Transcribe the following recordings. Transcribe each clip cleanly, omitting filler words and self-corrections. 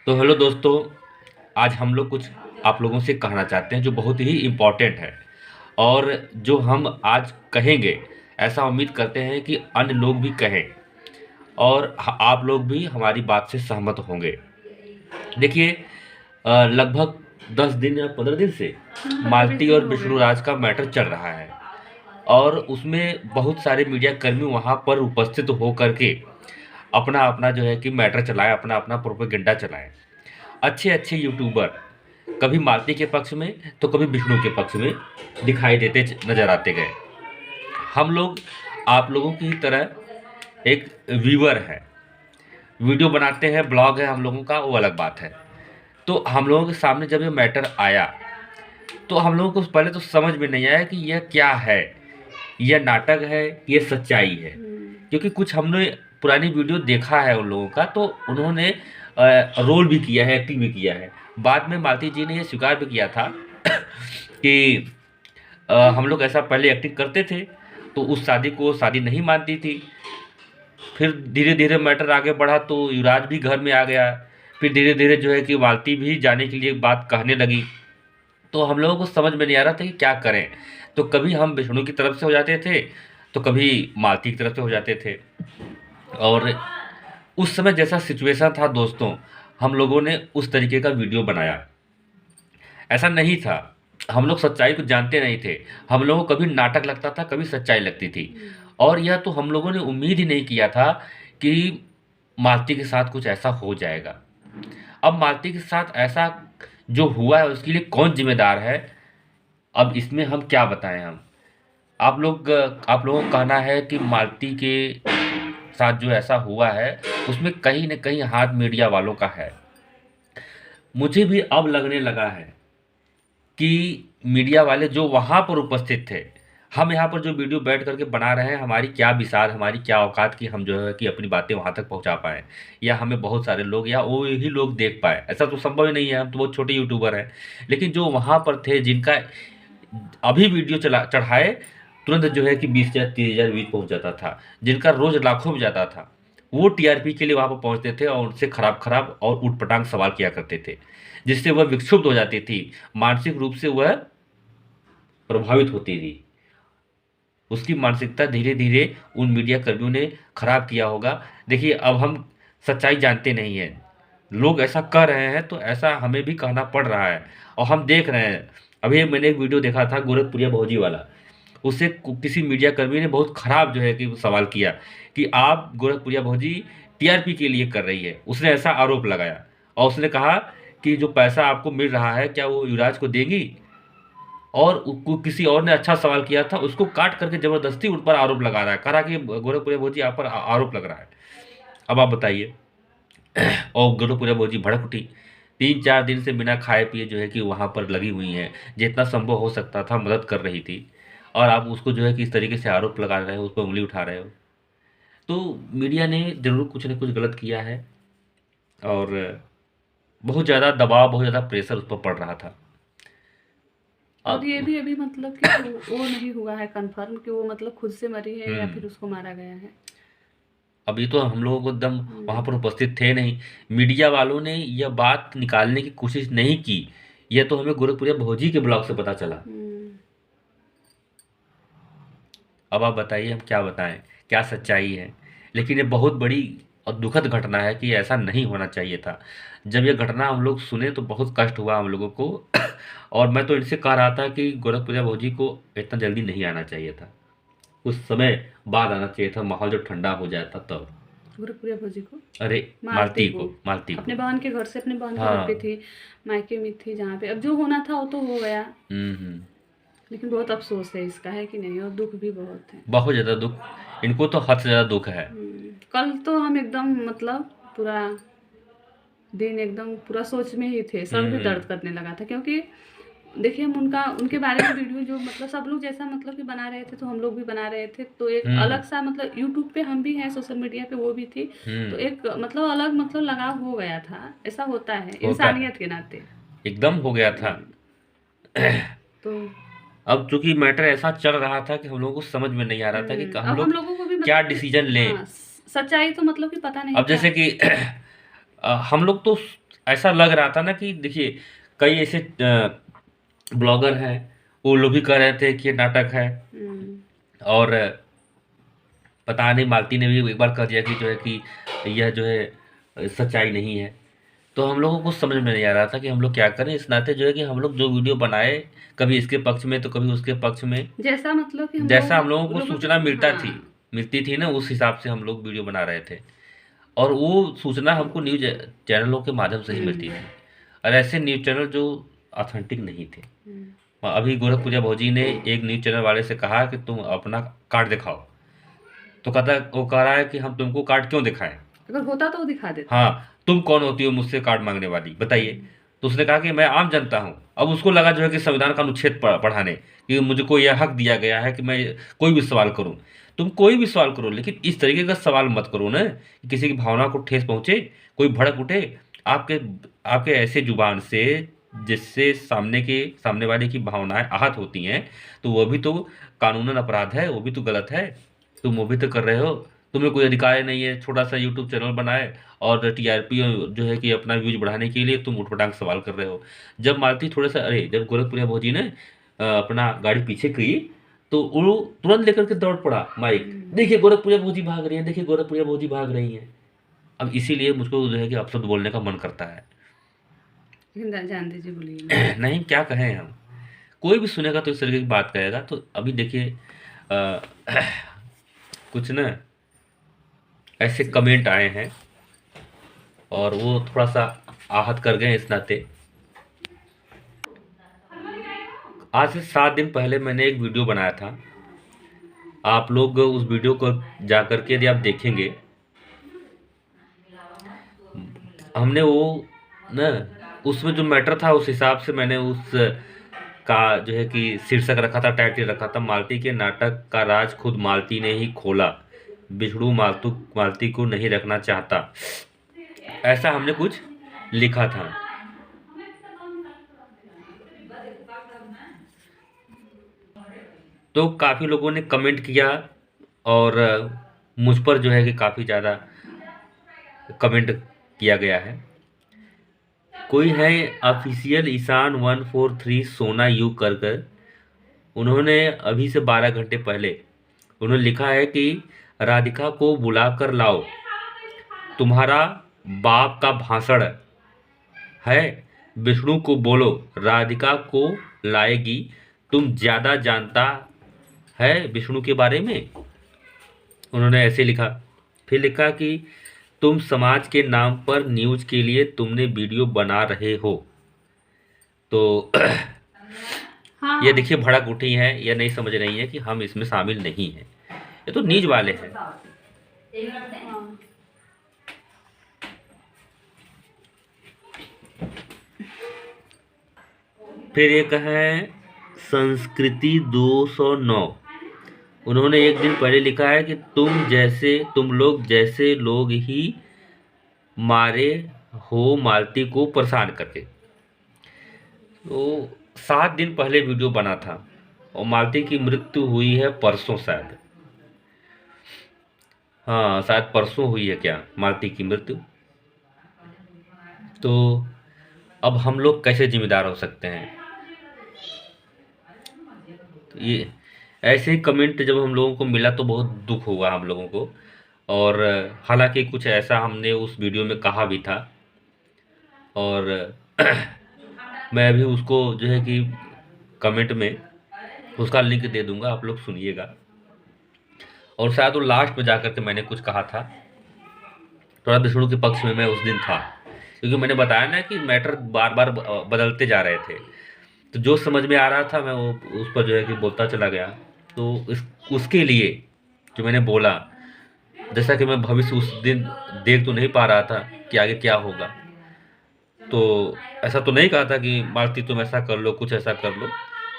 तो हेलो दोस्तों, आज हम लोग कुछ आप लोगों से कहना चाहते हैं जो बहुत ही इम्पोर्टेंट है और जो हम आज कहेंगे, ऐसा उम्मीद करते हैं कि अन्य लोग भी कहें और आप लोग भी हमारी बात से सहमत होंगे। देखिए, लगभग 10 दिन या 15 दिन से 15-20 मालती दिन और हो गए। विष्णु राज का मैटर चल रहा है और उसमें बहुत सारे मीडिया कर्मी वहाँ पर उपस्थित हो करके अपना-अपना जो है कि मैटर चलाएँ, अपना-अपना प्रोपेगेंडा चलाएँ। अच्छे-अच्छे यूट्यूबर कभी मालती के पक्ष में तो कभी विष्णु के पक्ष में दिखाई देते नज़र आते गए। हम लोग आप लोगों की तरह एक व्यूअर हैं, वीडियो बनाते हैं, ब्लॉग है हम लोगों का, वो अलग बात है। तो हम लोगों के सामने जब ये मैटर आया, तो हम लोगों को पहले तो समझ में नहीं आया कि यह क्या है? यह नाटक है, ये सच्चाई है? क्योंकि कुछ हमने पुरानी वीडियो देखा है उन लोगों का, तो उन्होंने रोल भी किया है, एक्टिंग भी किया है। बाद में मालती जी ने ये स्वीकार भी किया था कि हम लोग ऐसा पहले एक्टिंग करते थे, तो उस शादी को शादी नहीं मानती थी। फिर धीरे-धीरे मैटर आगे बढ़ा तो युवराज भी घर में आ गया। फिर धीरे-धीरे जो है कि मालती भी जाने के लिए बात कहने लगी। तो हम लोगों को समझ में नहीं आ रहा था कि क्या करें। तो कभी हम विष्णु की तरफ से हो जाते थे, तो कभी मालती की तरफ से हो जाते थे। और उस समय जैसा सिचुएशन था दोस्तों, हम लोगों ने उस तरीके का वीडियो बनाया। ऐसा नहीं था, हम लोग सच्चाई को जानते नहीं थे। हम लोगों को कभी नाटक लगता था, कभी सच्चाई लगती थी। और यह तो हम लोगों ने उम्मीद ही नहीं किया था कि मालती के साथ कुछ ऐसा हो जाएगा। अब मालती के साथ ऐसा जो हुआ है उसके लिए कौन ज़िम्मेदार है? अब इसमें हम क्या बताएँ हम? आप लोगों का कहना है कि मालती के साथ जो ऐसा हुआ है, उसमें कहीं न कहीं हाथ मीडिया वालों का है। मुझे भी अब लगने लगा है कि मीडिया वाले जो वहाँ पर उपस्थित थे, हम यहाँ पर जो वीडियो बैठ कर के बना रहे हैं, हमारी क्या बिसात, हमारी क्या औकात कि हम जो है कि अपनी बातें वहाँ तक पहुँचा पाएँ या हमें बहुत सारे लोग या वो ही लोग देख पाएँ। ऐसा तो संभव ही नहीं है, हम तो बहुत छोटे यूट्यूबर हैं। लेकिन जो वहाँ पर थे, जिनका अभी वीडियो चढ़ाए, तुरंत जो है कि 20,000 30,000 व्यूज़ पहुँच जाता था, जिनका रोज़ लाखों में जाता था। वो टीआरपी के लिए वहाँ पर पहुँचते थे और उनसे खराब-खराब और ऊट-पटांग सवाल किया करते थे, जिससे वह विक्षुब्ध हो जाती थी। मानसिक रूप से वह प्रभावित होती थी। उसकी मानसिकता धीरे-धीरे उन मीडिया कर्मियों ने खराब किया होगा। देखिए, अब हम सच्चाई जानते नहीं हैं। लोग ऐसा कह रहे हैं तो ऐसा हमें भी कहना पड़ रहा है और हम देख रहे हैं। अभी मैंने एक वीडियो देखा था गोरखपुरिया भौजी वाला। उसे किसी मीडिया कर्मी ने बहुत खराब जो है कि सवाल किया कि आप गोरखपुरिया भौजी टीआरपी के लिए कर रही है। उसने ऐसा आरोप लगाया और उसने कहा कि जो पैसा आपको मिल रहा है क्या वो युवराज को देंगी? और किसी और ने अच्छा सवाल किया था, उसको काट करके ज़बरदस्ती उन पर आरोप लगा रहा है। कह रहा है कि गोरखपुरिया भौजी आप पर आरोप लग रहा है। अब आप बताइए। और गोरखपुरिया भौजी भड़क उठी। 3-4 दिन से बिना खाए-पिए जो है कि वहाँ पर लगी हुई हैं। जितना संभव हो सकता था मदद कर रही थी और आप उसको जो है कि इस तरीके से आरोप लगा रहे हो, उस पे उँगली उठा रहे हो। तो मीडिया ने ज़रूर कुछ न कुछ गलत किया है और बहुत ज़्यादा दबाव, बहुत ज़्यादा प्रेशर उस पर पड़ रहा था। और ये अब भी अभी मतलब कि वो नहीं हुआ है कंफर्म कि वो मतलब खुद से मरी है या हुँ। फिर उसको मारा गया है। अभी तो हम लोगों को एकदम वहाँ पर हुँ, उपस्थित थे नहीं। मीडिया वालों ने यह बात निकालने की कोशिश नहीं की। यह तो हमें गोरखपुरिया भौजी के ब्लॉग से पता चला। हुँ। अब आप बताइए हम क्या बताएँ? क्या सच्चाई है? लेकिन ये बहुत बड़ी और दुखद घटना है कि ऐसा नहीं होना चाहिए था। जब ये घटना हम लोग सुने तो बहुत कष्ट हुआ हम लोगों को और मैं तो इनसे कह रहा था कि गोरखपुरिया भौजी को इतना जल्दी नहीं आना चाहिए था। कुछ समय बाद आना चाहिए था, माहौल जब ठंडा हो जाता तब। गोरखपुरिया भौजी को? अरे! मालती को। मालती अपने को। बहन के घर से अपने बहन के घर पे हाँ। थी, मायके में थी जहाँ पे अब जो होना था वो तो हो गया। हुँ, हुँ। लेकिन बहुत अफ़सोस है इसका, है कि नहीं? और दुःख भी बहुत है। बहुत ज़्यादा दुःख, इनको तो हद से ज़्यादा दुःख है। कल तो हम एकदम मतलब पूरा दिन एकदम पूरा सोच में ही थे, सर हुँ, भी दर्द हुँ। करने लगा था क्योंकि देखिए हम उनके बारे में वीडियो जो मतलब सब लोग जैसा मतलब कि बना रहे थे तो हम लोग भी बना रहे थे, तो एक हुँ, अलग हुँ। सा मतलब यूट्यूब पे हम भी हैं, सोशल मीडिया पे वो भी थी, तो हुँ, एक मतलब अलग मतलब लगाव हो गया था। ऐसा होता है होता है। इंसानियत के नाते। एकदम हो गया था। हम्म, तो अब चूँकि मैटर ऐसा चल रहा था कि हम लोगों को समझ में नहीं आ रहा था कि हम अब हम लोग लोगों को भी क्या मतलब कि डिसीज़न लें। हाँ, सच्चाई तो मतलब कि पता नहीं अब था। जैसे कि हम लोग तो ऐसा लग रहा था ना कि देखिए कई ऐसे ब्लॉगर हैं, वो लोग भी कह रहे थे कि ये नाटक है, और पता नहीं मालती ने भी एक बार कह दिया कि जो है कि यह जो है सच्चाई नहीं है। तो हम लोगों को समझ में नहीं आ रहा था कि हम लोग क्या करें। इस नाते जो है कि हम लोग जो वीडियो बनाए, कभी इसके पक्ष में तो कभी उसके पक्ष में, जैसा मतलब कि जैसा हम लोगों को लोगों सूचना हाँ, मिलती थी ना, उस हिसाब से हम लोग वीडियो बना रहे थे। और वो सूचना हमको न्यूज़ चैनलों के माध्यम से ही मिलती थी, और ऐसे न्यूज़ चैनल जो ऑथेंटिक नहीं थे। अभी गोरखपुरिया भौजी ने एक न्यूज़ चैनल वाले से कहा कि तुम अपना कार्ड दिखाओ, तो वो कह रहा है कि हम तुमको कार्ड क्यों दिखाएं, अगर होता तो वो दिखा देते। हाँ तुम कौन होती हो मुझसे कार्ड मांगने वाली, बताइए। तो उसने कहा कि मैं आम जनता हूँ। अब उसको लगा जो है कि संविधान का अनुच्छेद पढ़ाने कि मुझको यह हक दिया गया है कि मैं कोई भी सवाल करूँ। तुम कोई भी सवाल करो, लेकिन इस तरीके का सवाल मत करो ना कि किसी की भावना को ठेस पहुँचे, कोई भड़क उठे आपके आपके ऐसे जुबान से, जिससे सामने वाले की भावनाएं आहत होती हैं। तो वो भी तो कानूनन अपराध है, वो भी तो गलत है। तुम वो भी तो कर रहे हो। तुम्हें कोई अधिकार नहीं है छोटा सा यूट्यूब चैनल बनाए और टीआरपी जो है कि अपना व्यूज बढ़ाने के लिए तुम उठपटांग सवाल कर रहे हो। जब मालती थोड़ा सा, अरे जब गोरखपुरिया भौजी ने अपना गाड़ी पीछे की, तो वो तुरंत लेकर के दौड़ पड़ा माइक, देखिए गोरखपुरिया भौजी भाग रही है, देखिए गोरखपुरिया भौजी भाग रही है। अब इसीलिए मुझको जो है कि अपशब्द बोलने का मन करता है। लेकिन जान दीजिए, बोलिए। नहीं, क्या कहें हम। कोई भी सुनेगा तो इस तरीके की बात कहेगा। तो अभी देखिए कुछ ना ऐसे कमेंट आए हैं, और वो थोड़ा सा आहत कर गए इस नाते। आज से 7 दिन पहले मैंने एक वीडियो बनाया था। आप लोग उस वीडियो को जा करके यदि आप देखेंगे, हमने वो ना उसमें जो मैटर था उस हिसाब से मैंने उस का जो है कि शीर्षक रखा था, टाइटल रखा था, मालती के नाटक का राज खुद मालती ने ही खोला, बिछड़ू मालती को नहीं रखना चाहता। ऐसा हमने कुछ लिखा था। तो काफ़ी लोगों ने कमेंट किया, और मुझ पर जो है कि काफ़ी ज़्यादा कमेंट किया गया है। कोई है ऑफिशियल ईशान 143 सोना यू कर कर, उन्होंने अभी से 12 घंटे पहले उन्होंने लिखा है कि राधिका को बुला कर लाओ, तुम्हारा बाप का भाषण है, विष्णु को बोलो राधिका को लाएगी, तुम ज़्यादा जानता है विष्णु के बारे में। उन्होंने ऐसे लिखा। फिर लिखा कि तुम समाज के नाम पर न्यूज़ के लिए तुमने वीडियो बना रहे हो। तो हाँ, ये देखिए भड़क उठी है, ये नहीं समझ रही है कि हम इसमें शामिल नहीं हैं, ये तो न्यूज़ वाले हैं। हाँ। फिर एक है संस्कृति 209, उन्होंने एक दिन पहले लिखा है कि तुम लोग जैसे लोग ही मारे हो मालती को परेशान करके। तो 7 दिन पहले वीडियो बना था, और मालती की मृत्यु हुई है परसों शायद। हाँ शायद परसों हुई है क्या मालती की मृत्यु। तो अब हम लोग कैसे जिम्मेदार हो सकते हैं। तो ये ऐसे ही कमेंट जब हम लोगों को मिला तो बहुत दुख हुआ हम लोगों को। और हालांकि कुछ ऐसा हमने उस वीडियो में कहा भी था, और मैं अभी उसको जो है कि कमेंट में उसका लिंक दे दूंगा, आप लोग सुनिएगा। और शायद वो लास्ट में जाकर के मैंने कुछ कहा था, थोड़ा विष्णु के पक्ष में मैं उस दिन था, क्योंकि मैंने बताया ना कि मैटर बार बार बदलते जा रहे थे। तो जो समझ में आ रहा था मैं वो उस पर जो है कि बोलता चला गया। तो उसके लिए जो मैंने बोला, जैसा कि मैं भविष्य उस दिन देख तो नहीं पा रहा था कि आगे क्या होगा, तो ऐसा तो नहीं कहा था कि मालती तुम ऐसा कर लो, कुछ ऐसा कर लो।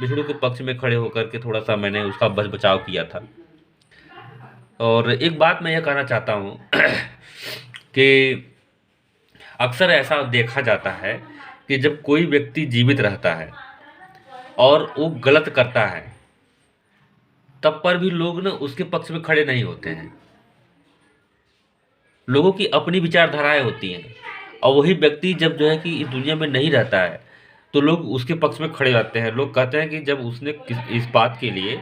विष्णु के पक्ष में खड़े होकर के थोड़ा सा मैंने उसका बचाव किया था। और एक बात मैं यह कहना चाहता हूँ कि अक्सर ऐसा देखा जाता है कि जब कोई व्यक्ति जीवित रहता है और वो गलत करता है, तब पर भी लोग ना उसके पक्ष में खड़े नहीं होते हैं। लोगों की अपनी विचारधाराएं होती हैं, और वही व्यक्ति जब जो है कि इस दुनिया में नहीं रहता है, तो लोग उसके पक्ष में खड़े रहते हैं। लोग कहते हैं कि जब उसने इस बात के लिए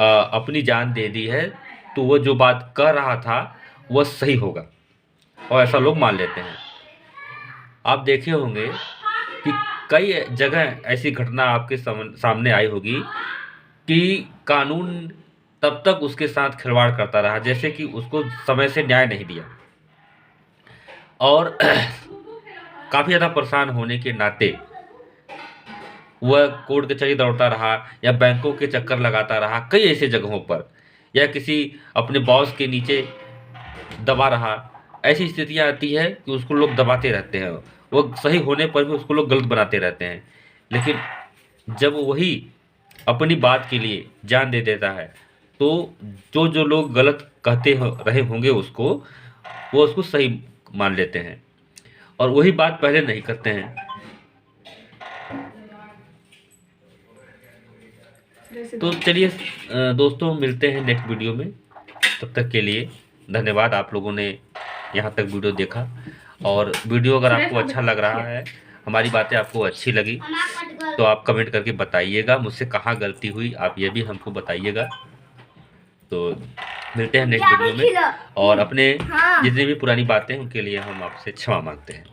अपनी जान दे दी है, तो वो जो बात कह रहा था वह सही होगा, और ऐसा लोग मान लेते हैं। आप देखे होंगे कि कई जगह ऐसी घटना आपके सामने आई होगी कि कानून तब तक उसके साथ खिलवाड़ करता रहा, जैसे कि उसको समय से न्याय नहीं दिया, और काफ़ी ज़्यादा परेशान होने के नाते वह कोर्ट कचहरी दौड़ता रहा, या बैंकों के चक्कर लगाता रहा कई ऐसे जगहों पर, या किसी अपने बॉस के नीचे दबा रहा। ऐसी स्थितियाँ आती है कि उसको लोग दबाते रहते हैं, वो सही होने पर भी उसको लोग गलत बनाते रहते हैं। लेकिन जब वही अपनी बात के लिए जान दे देता है, तो जो लोग गलत कहते रहे होंगे उसको, वो उसको सही मान लेते हैं, और वही बात पहले नहीं करते हैं। तो चलिए दोस्तों, मिलते हैं नेक्स्ट वीडियो में। तब तक के लिए धन्यवाद। आप लोगों ने यहाँ तक वीडियो देखा, और वीडियो अगर आपको अच्छा लग रहा है, हमारी बातें आपको अच्छी लगी, तो आप कमेंट करके बताइएगा मुझसे कहाँ गलती हुई, आप ये भी हमको बताइएगा। तो मिलते हैं नेक्स्ट वीडियो में, और अपने जितनी भी पुरानी बातें हैं उनके लिए हम आपसे क्षमा मांगते हैं।